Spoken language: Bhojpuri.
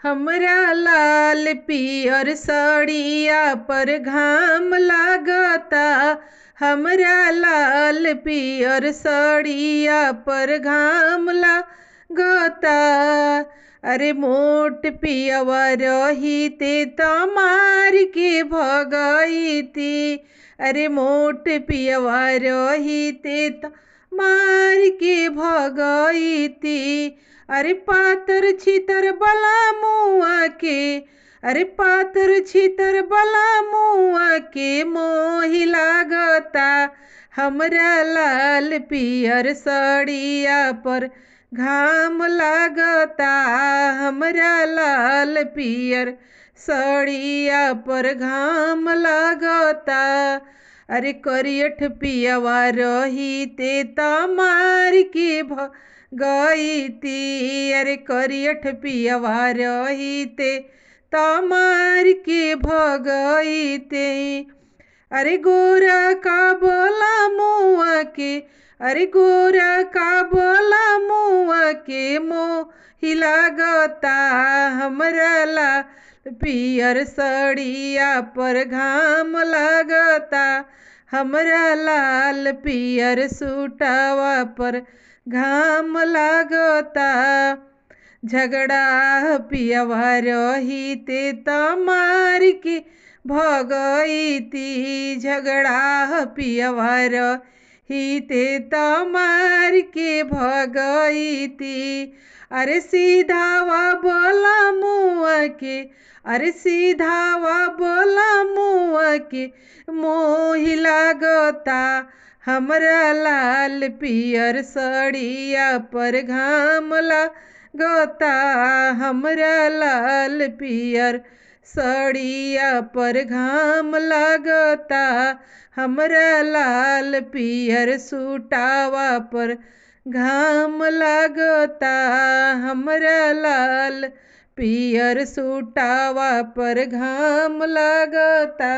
हमरा लाल पियर साड़िया पर घाम लागता। हमरा लाल पियर साड़िया पर घाम लागता। अरे मोट पियवा रहीते त मार के भगईती। अरे मोट पियवा रहीते त मार के भगईती। अरे पातर छितर बला मुआ के। अरे पातर छितर बला मुआ के मोहि लागता। हमरा लाल पियर साड़िया पर घाम लागता। हमरा लाल पियर साड़िया पर घाम लागता। अरे करियठ पियवा रहीते त मार के भगईती। अरे करियठ पियवा रहीते त मार के भगईते। अरे गोरा का बोला मुआ के। अरे गोरा का बोला मुआ के मोहि लागता। हमरा लाल पियर साड़िया पर घाम लागता। हमरा लाल पियर सूटवा पर घाम लागता। झगड़ा पियवा रहीते त मार के भगईती। झगड़ा पियवा रहीते त मार के भगईती। अरे सीधावा बोला मुआ के। अरे सीधावा बोला मुआ के मोहि लागता। हमरा लाल पियर साड़िया पर घाम लागता। हमरा लाल पियर साड़िया पर घाम लागता। हमरा लाल पियर सूटवा पर घाम लागता। हमरा लाल पियर सूटवा पर घाम लागता।